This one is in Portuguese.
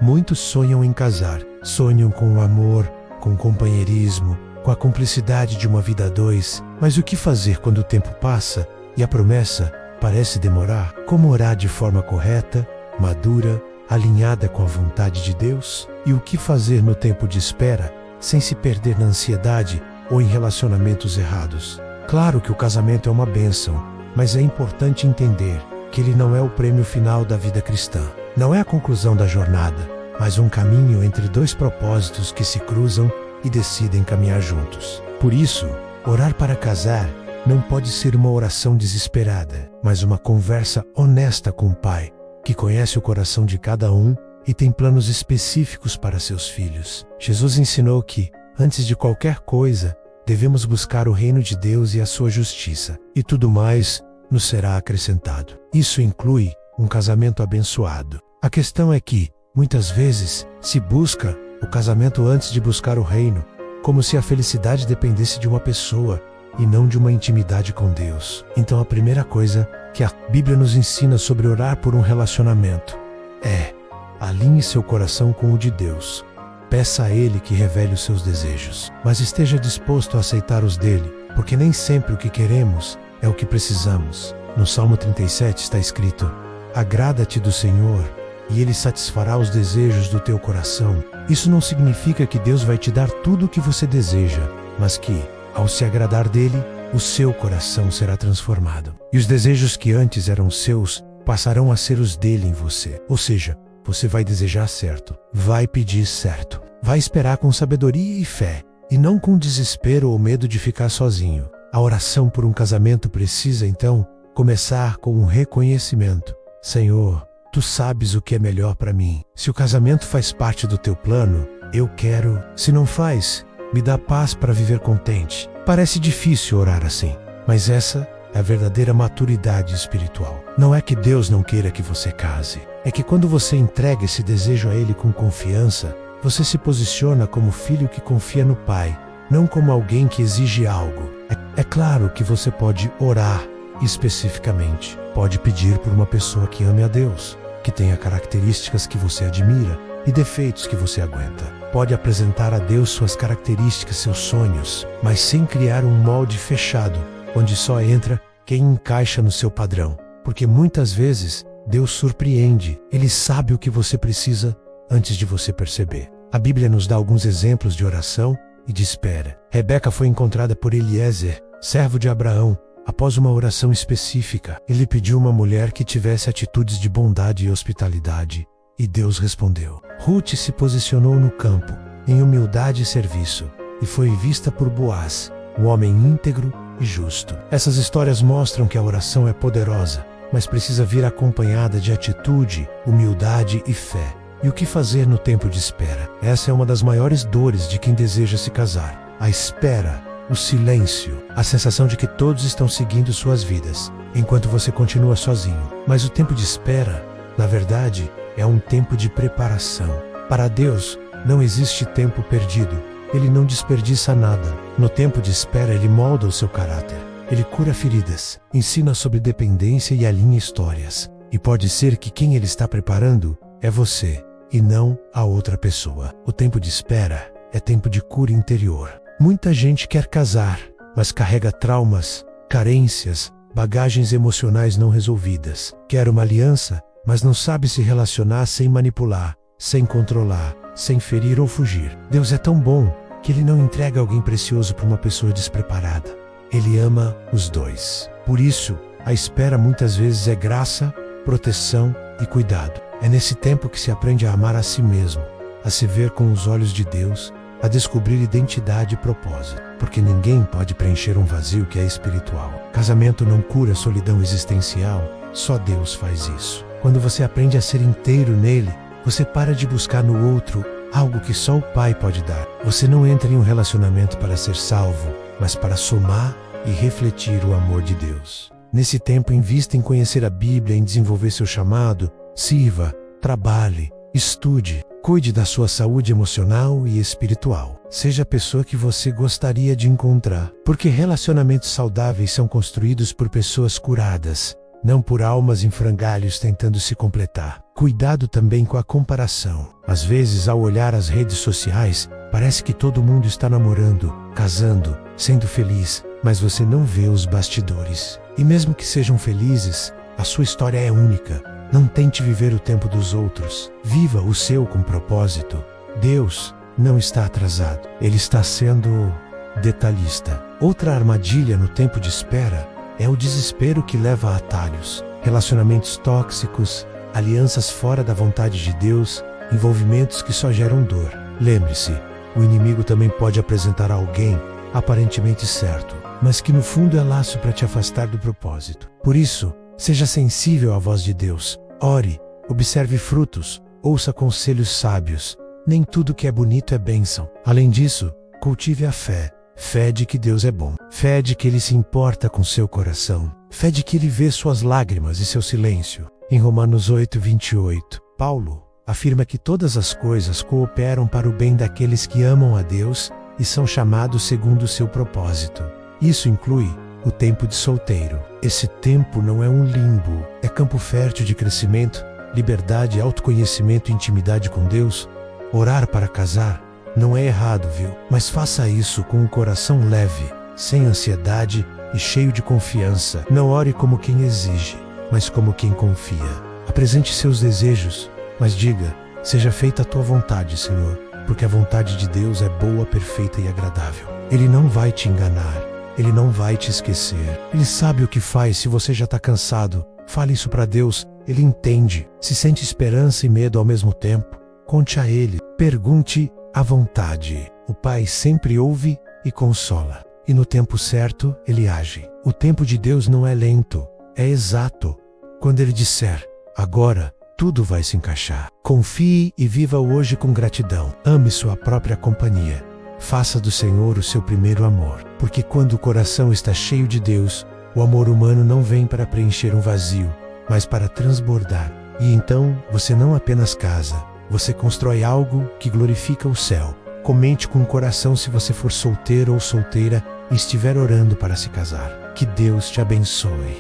Muitos sonham em casar, sonham com o amor, com o companheirismo, com a cumplicidade de uma vida a dois, mas o que fazer quando o tempo passa e a promessa parece demorar? Como orar de forma correta, madura, alinhada com a vontade de Deus? E o que fazer no tempo de espera, sem se perder na ansiedade ou em relacionamentos errados? Claro que o casamento é uma bênção, mas é importante entender que ele não é o prêmio final da vida cristã. Não é a conclusão da jornada, mas um caminho entre dois propósitos que se cruzam e decidem caminhar juntos. Por isso, orar para casar não pode ser uma oração desesperada, mas uma conversa honesta com o Pai, que conhece o coração de cada um e tem planos específicos para seus filhos. Jesus ensinou que, antes de qualquer coisa, devemos buscar o reino de Deus e a sua justiça, e tudo mais nos será acrescentado. Isso inclui um casamento abençoado. A questão é que, muitas vezes, se busca o casamento antes de buscar o reino, como se a felicidade dependesse de uma pessoa e não de uma intimidade com Deus. Então a primeira coisa que a Bíblia nos ensina sobre orar por um relacionamento é: alinhe seu coração com o de Deus. Peça a Ele que revele os seus desejos, mas esteja disposto a aceitar os dele, porque nem sempre o que queremos é o que precisamos. No Salmo 37 está escrito: agrada-te do Senhor, e Ele satisfará os desejos do teu coração. Isso não significa que Deus vai te dar tudo o que você deseja, mas que, ao se agradar dele, o seu coração será transformado. E os desejos que antes eram seus passarão a ser os dele em você. Ou seja, você vai desejar certo, vai pedir certo, vai esperar com sabedoria e fé, e não com desespero ou medo de ficar sozinho. A oração por um casamento precisa, então, começar com um reconhecimento: Senhor, Tu sabes o que é melhor para mim. Se o casamento faz parte do Teu plano, eu quero. Se não faz, me dá paz para viver contente. Parece difícil orar assim, mas essa é a verdadeira maturidade espiritual. Não é que Deus não queira que você case, é que quando você entrega esse desejo a Ele com confiança, você se posiciona como filho que confia no Pai, não como alguém que exige algo. É claro que você pode orar especificamente, pode pedir por uma pessoa que ame a Deus, que tenha características que você admira e defeitos que você aguenta. Pode apresentar a Deus suas características, seus sonhos, mas sem criar um molde fechado, onde só entra quem encaixa no seu padrão. Porque muitas vezes Deus surpreende, Ele sabe o que você precisa antes de você perceber. A Bíblia nos dá alguns exemplos de oração e de espera. Rebeca foi encontrada por Eliezer, servo de Abraão. Após uma oração específica, ele pediu uma mulher que tivesse atitudes de bondade e hospitalidade, e Deus respondeu. Ruth se posicionou no campo, em humildade e serviço, e foi vista por Boaz, um homem íntegro e justo. Essas histórias mostram que a oração é poderosa, mas precisa vir acompanhada de atitude, humildade e fé. E o que fazer no tempo de espera? Essa é uma das maiores dores de quem deseja se casar. A espera, o silêncio, a sensação de que todos estão seguindo suas vidas, enquanto você continua sozinho. Mas o tempo de espera, na verdade, é um tempo de preparação. Para Deus, não existe tempo perdido. Ele não desperdiça nada. No tempo de espera, Ele molda o seu caráter. Ele cura feridas, ensina sobre dependência e alinha histórias. E pode ser que quem Ele está preparando é você, e não a outra pessoa. O tempo de espera é tempo de cura interior. Muita gente quer casar, mas carrega traumas, carências, bagagens emocionais não resolvidas. Quer uma aliança, mas não sabe se relacionar sem manipular, sem controlar, sem ferir ou fugir. Deus é tão bom que Ele não entrega alguém precioso para uma pessoa despreparada. Ele ama os dois. Por isso, a espera muitas vezes é graça, proteção e cuidado. É nesse tempo que se aprende a amar a si mesmo, a se ver com os olhos de Deus, a descobrir identidade e propósito. Porque ninguém pode preencher um vazio que é espiritual. Casamento não cura a solidão existencial, só Deus faz isso. Quando você aprende a ser inteiro nele, você para de buscar no outro algo que só o Pai pode dar. Você não entra em um relacionamento para ser salvo, mas para somar e refletir o amor de Deus. Nesse tempo, invista em conhecer a Bíblia, em desenvolver seu chamado, sirva, trabalhe, estude, cuide da sua saúde emocional e espiritual. Seja a pessoa que você gostaria de encontrar, porque relacionamentos saudáveis são construídos por pessoas curadas, não por almas em frangalhos tentando se completar. Cuidado também com a comparação. Às vezes, ao olhar as redes sociais, parece que todo mundo está namorando, casando, sendo feliz, mas você não vê os bastidores. E mesmo que sejam felizes, a sua história é única. Não tente viver o tempo dos outros. Viva o seu com propósito. Deus não está atrasado. Ele está sendo detalhista. Outra armadilha no tempo de espera é o desespero que leva a atalhos. Relacionamentos tóxicos, alianças fora da vontade de Deus, envolvimentos que só geram dor. Lembre-se, o inimigo também pode apresentar alguém aparentemente certo, mas que no fundo é laço para te afastar do propósito. Por isso, seja sensível à voz de Deus. Ore, observe frutos, ouça conselhos sábios. Nem tudo que é bonito é bênção. Além disso, cultive a fé. Fé de que Deus é bom. Fé de que Ele se importa com seu coração. Fé de que Ele vê suas lágrimas e seu silêncio. Em Romanos 8:28, Paulo afirma que todas as coisas cooperam para o bem daqueles que amam a Deus e são chamados segundo o seu propósito. Isso inclui o tempo de solteiro. Esse tempo não é um limbo, é campo fértil de crescimento, liberdade, autoconhecimento e intimidade com Deus. Orar para casar não é errado, viu? Mas faça isso com um coração leve, sem ansiedade e cheio de confiança. Não ore como quem exige, mas como quem confia. Apresente seus desejos, mas diga: seja feita a tua vontade, Senhor, porque a vontade de Deus é boa, perfeita e agradável. Ele não vai te enganar. Ele não vai te esquecer. Ele sabe o que faz se você já está cansado. Fale isso para Deus. Ele entende. Se sente esperança e medo ao mesmo tempo, conte a Ele. Pergunte à vontade. O Pai sempre ouve e consola. E no tempo certo, Ele age. O tempo de Deus não é lento, é exato. Quando Ele disser, agora, tudo vai se encaixar. Confie e viva hoje com gratidão. Ame sua própria companhia. Faça do Senhor o seu primeiro amor. Porque quando o coração está cheio de Deus, o amor humano não vem para preencher um vazio, mas para transbordar. E então, você não apenas casa, você constrói algo que glorifica o céu. Comente com o coração se você for solteiro ou solteira e estiver orando para se casar. Que Deus te abençoe.